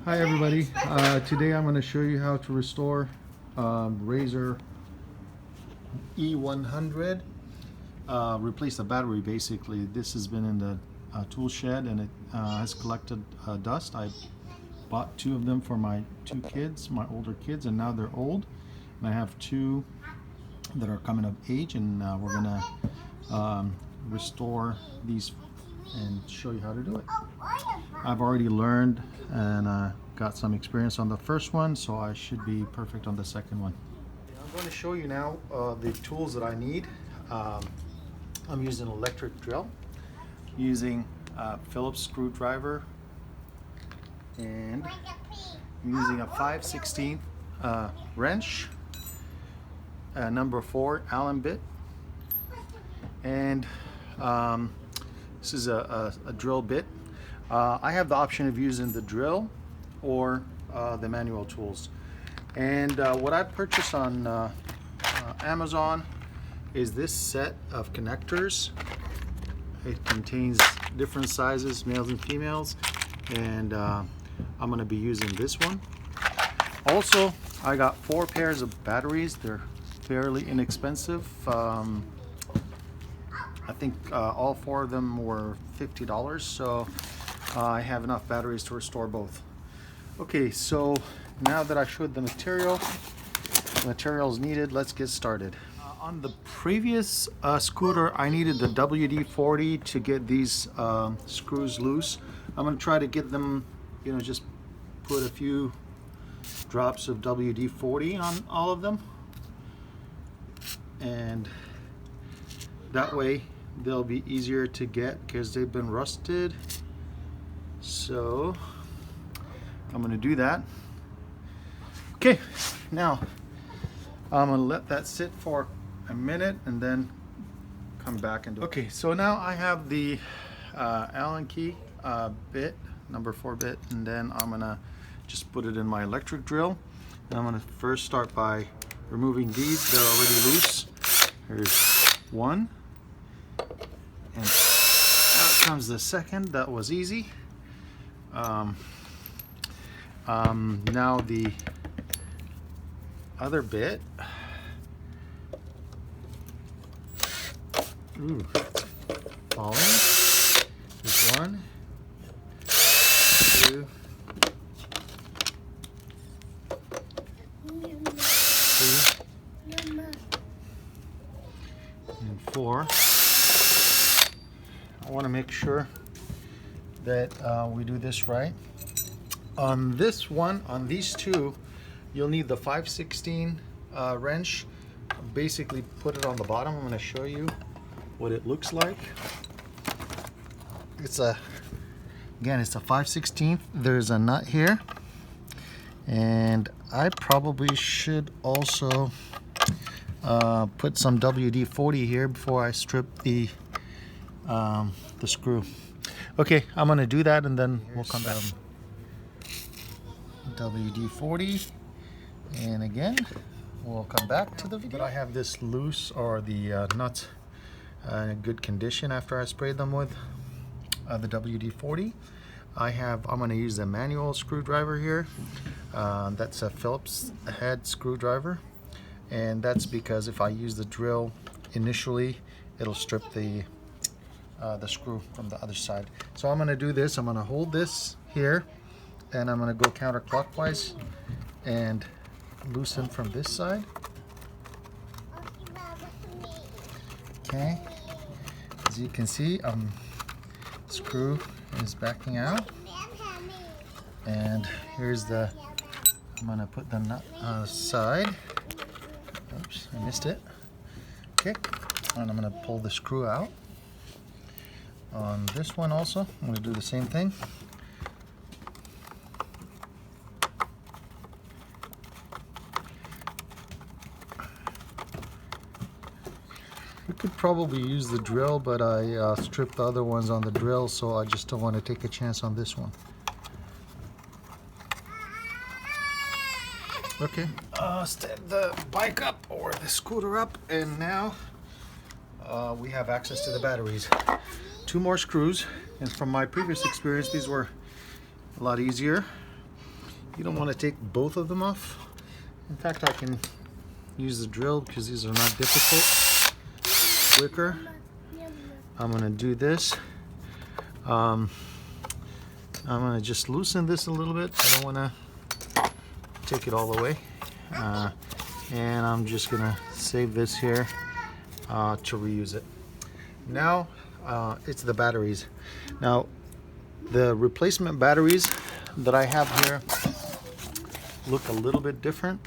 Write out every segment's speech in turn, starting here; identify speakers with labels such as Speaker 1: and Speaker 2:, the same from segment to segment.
Speaker 1: Hi everybody. Today I'm going to show you how to restore Razer e-100. Replace the battery basically. This has been in the tool shed and it has collected dust. I bought two of them for my two kids, my older kids, and now they're old. And I have two that are coming of age, and we're going to restore these and show you how to do it. I've already learned and got some experience on the first one, so I should be perfect on the second one. I'm going to show you now the tools that I need. I'm using an electric drill, using a Phillips screwdriver, and I'm using a 5/16 wrench, a number 4 Allen bit, and this is a drill bit. I have the option of using the drill or the manual tools. And what I purchased on Amazon is this set of connectors. It contains different sizes, males and females, and I'm going to be using this one. Also, I got 4 pairs of batteries. They're fairly inexpensive. I think all 4 of them were $50, so I have enough batteries to restore both. Okay, so now that I showed the materials needed, let's get started. On the previous scooter, I needed the WD-40 to get these screws loose. I'm going to try to get them, just put a few drops of WD-40 on all of them, and that way they'll be easier to get because they've been rusted. So I'm going to do that. Okay, now I'm going to let that sit for a minute and then come back and do it. Okay, so now I have the Allen key bit, number 4 bit, and then I'm going to just put it in my electric drill. And I'm going to first start by removing these. They're already loose. Here's one. And out comes the second. That was easy. Now the other bit. Ooh, it's falling. There's 1, 2, 3, and 4. I want to make sure that we do this right. On this one, on these two, you'll need the 5/16 wrench. Basically put it on the bottom. I'm going to show you what it looks like. It's a 5/16. There's a nut here, and I probably should also put some WD-40 here before I strip the screw. Okay, I'm gonna do that and then we'll come back. WD-40, and again we'll come back to the video. But I have this loose, or the nuts in good condition after I sprayed them with the WD-40. I'm going to use a manual screwdriver here. That's a Phillips head screwdriver, and that's because if I use the drill initially, it'll strip the screw from the other side. So I'm going to do this. I'm going to hold this here, and I'm going to go counterclockwise and loosen from this side. Okay, as you can see, the screw is backing out, and here's I'm going to put the nut side. Oops, I missed it. Okay, and I'm going to pull the screw out. On this one also, I'm going to do the same thing. We could probably use the drill, but I stripped the other ones on the drill, so I just don't want to take a chance on this one. Okay, stand the bike up or the scooter up, and now we have access to the batteries. 2 more screws, and from my previous experience, these were a lot easier. you don't want to take both of them off. In fact, I can use the drill because these are not difficult. Quicker. I'm gonna do this. I'm gonna just loosen this a little bit. I don't wanna take it all the way. And I'm just gonna save this here to reuse it. Now it's the batteries. Now the replacement batteries that I have here look a little bit different,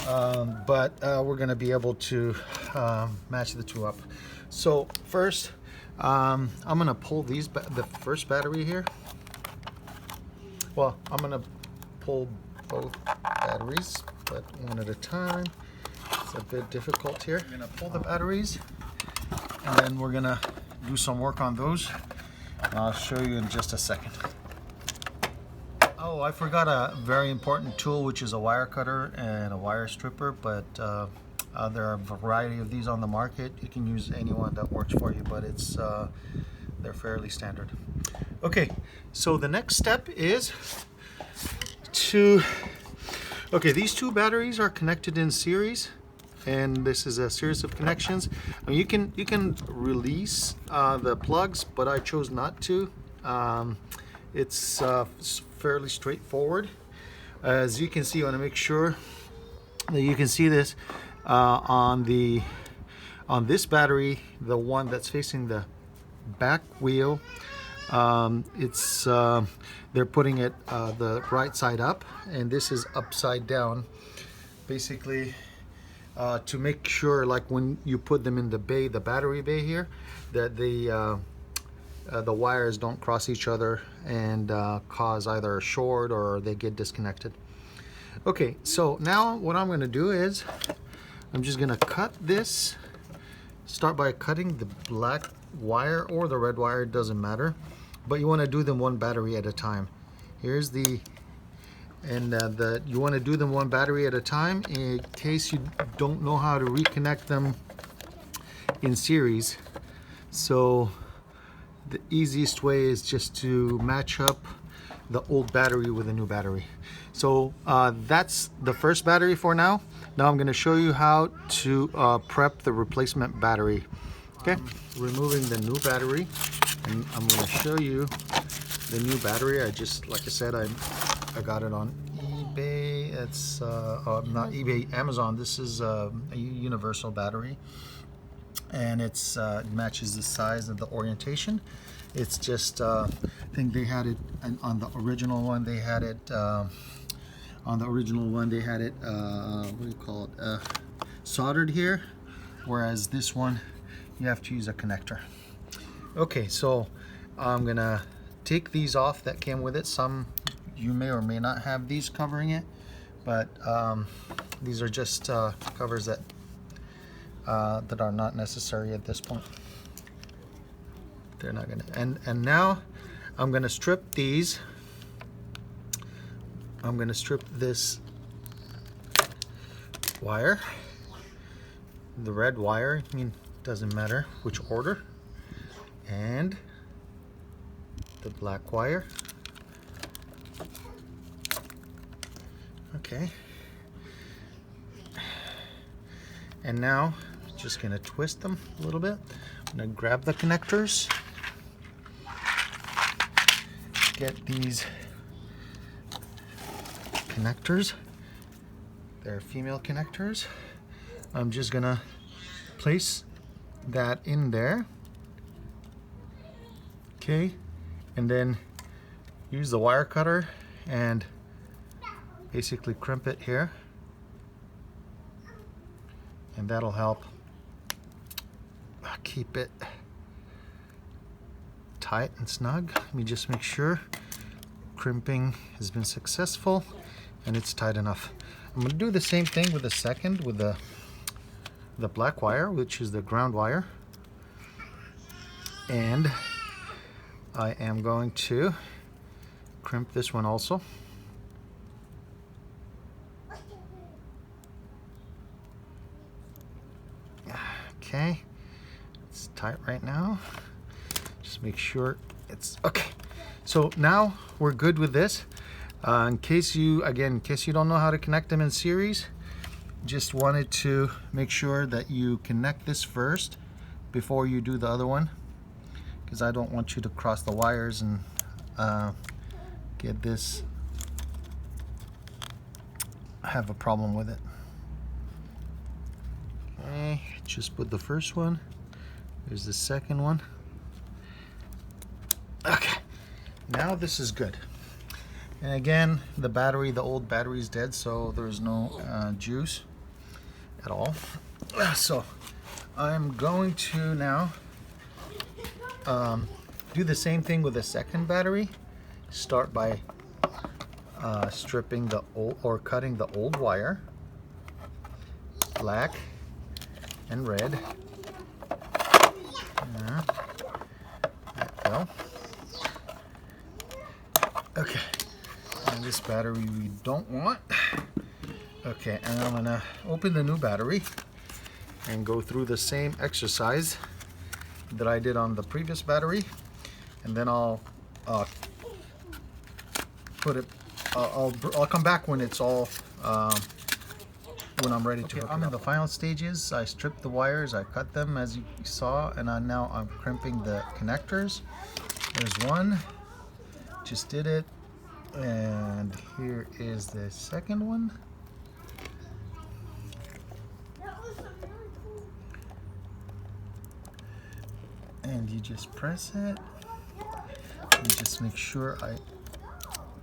Speaker 1: but we're gonna be able to match the two up. So first, I'm gonna pull the first battery here. Well, I'm gonna pull both batteries, but one at a time. It's a bit difficult here. I'm gonna pull the batteries, and then we're gonna do some work on those. I'll show you in just a second. Oh, I forgot a very important tool, which is a wire cutter and a wire stripper, but there are a variety of these on the market. You can use any one that works for you, but it's they're fairly standard. Okay, so the next step is these two batteries are connected in series, and this is a series of connections. I mean, you can release the plugs, but I chose not to. It's fairly straightforward. As you can see, I want to make sure that you can see this on this battery, the one that's facing the back wheel. They're putting it the right side up, and this is upside down, basically to make sure, like when you put them in the bay, the battery bay here, that the wires don't cross each other and cause either a short or they get disconnected. Okay, so now what I'm going to do is I'm just going to cut this. Start by cutting the black wire or the red wire, it doesn't matter, but you want to do them one battery at a time. Here's you want to do them one battery at a time in case you don't know how to reconnect them in series. So the easiest way is just to match up the old battery with a new battery. So that's the first battery for now. Now I'm going to show you how to prep the replacement battery. Okay, removing the new battery, and I'm going to show you the new battery. Like I said, I got it on eBay. It's not eBay, Amazon. This is a universal battery, and it matches the size and the orientation. It's just I think they had it on the original one. They had it what do you call it, soldered here, whereas this one you have to use a connector. Okay, so I'm gonna take these off that came with it. Some you may or may not have these covering it, but these are just covers that are not necessary at this point. They're not gonna, and now I'm gonna strip these. I'm gonna strip this wire, the red wire, I mean, doesn't matter which order, and the black wire. Okay, and now just gonna twist them a little bit. I'm gonna grab the connectors, get these connectors. They're female connectors. I'm just gonna place that in there. Okay, and then use the wire cutter and basically crimp it here, and that'll help keep it tight and snug. Let me just make sure crimping has been successful and it's tight enough. I'm going to do the same thing with the second, with the black wire, which is the ground wire, and I am going to crimp this one also. Okay, it's tight right now. Just make sure it's okay. So now we're good with this. In case you don't know how to connect them in series, just wanted to make sure that you connect this first before you do the other one, because I don't want you to cross the wires and get this, have a problem with it. Okay, just put the first one. There's the second one. Okay, now this is good. And again, the old battery is dead, so there's no juice at all. So I'm going to now do the same thing with the second battery. Start by stripping the old, or cutting the old wire, black and red. There we go. Okay, and this battery we don't want. Okay, and I'm gonna open the new battery and go through the same exercise that I did on the previous battery, and then I'll put it. I'll come back when it's all when I'm ready to hook it up. I'm in the final stages. I stripped the wires, I cut them as you saw, and now I'm crimping the connectors. There's one, just did it, and here is the second one. And you just press it. You just make sure I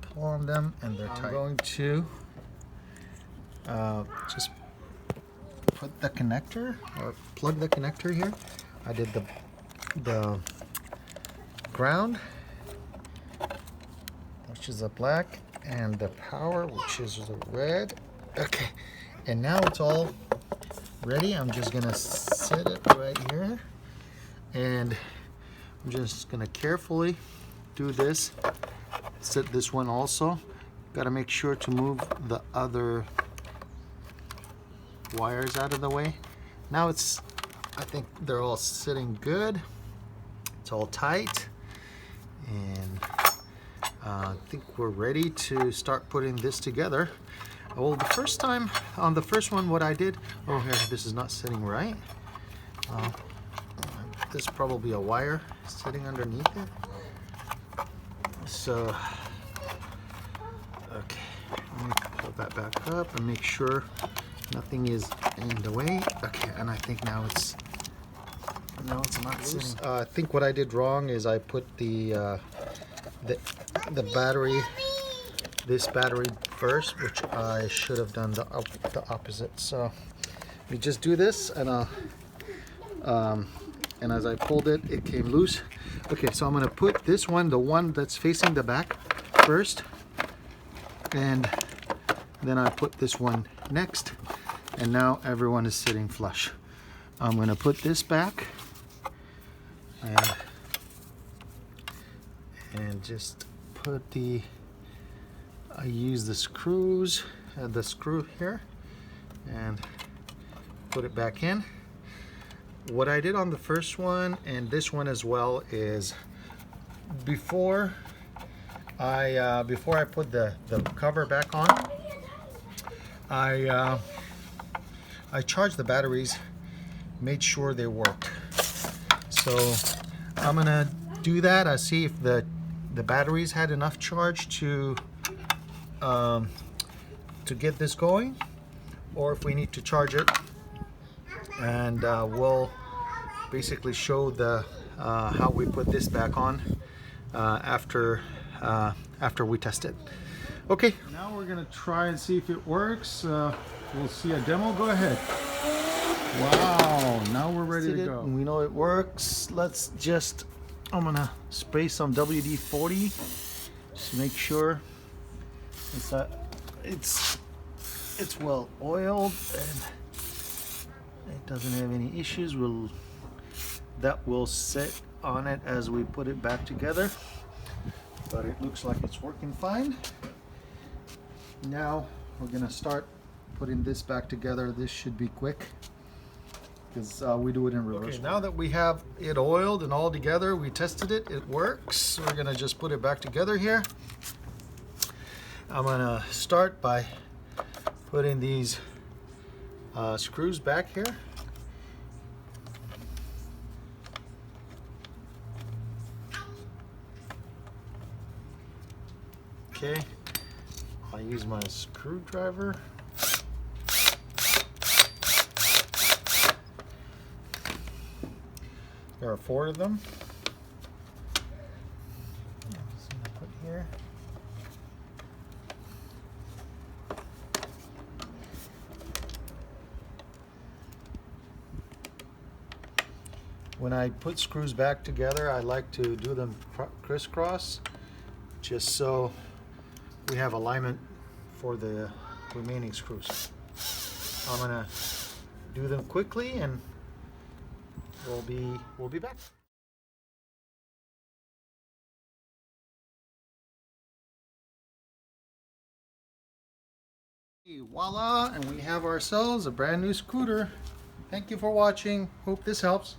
Speaker 1: pull on them and they're tight. I'm going to just put the connector, or plug the connector here. I did the ground, which is a black, and the power, which is the red. Okay, and now it's all ready. I'm just gonna set it right here, and I'm just gonna carefully do this. Set this one also. Got to make sure to move the other wires out of the way. Now I think they're all sitting good. It's all tight, and I think we're ready to start putting this together. Well, the first time on the first one, what I did, oh here, this is not sitting right. There's probably a wire sitting underneath it. So, okay, let me pull that back up and make sure nothing is in the way. Okay, and I think now it's not sitting. I think what I did wrong is I put the battery, this battery first, which I should have done the opposite. So we just do this, and and as I pulled it, it came loose. Okay, so I'm gonna put this one, the one that's facing the back, first, and then I put this one next, and now everyone is sitting flush. I'm gonna put this back and just put I use the screws, the screw here, and put it back in. What I did on the first one and this one as well is before I put the cover back on, I charged the batteries, made sure they worked. So I'm gonna do that. I see if the batteries had enough charge to get this going, or if we need to charge it, and we'll basically show how we put this back on after we test it. Okay, now we're gonna try and see if it works. We'll see a demo. Go ahead. Wow, now we're ready to go. We know it works. Let's just, I'm gonna spray some WD-40 just to make sure it's well oiled and it doesn't have any issues. That will sit on it as we put it back together, but it looks like it's working fine. Now we're gonna start putting this back together. This should be quick because we do it in reverse. Okay, now that we have it oiled and all together, we tested it, it works. So we're gonna just put it back together here. I'm gonna start by putting these screws back here. Okay, I'll use my screwdriver. There are 4 of them. Put here. When I put screws back together, I like to do them crisscross, just so we have alignment for the remaining screws. I'm gonna do them quickly and we'll be back. Voila, and we have ourselves a brand new scooter. Thank you for watching. Hope this helps.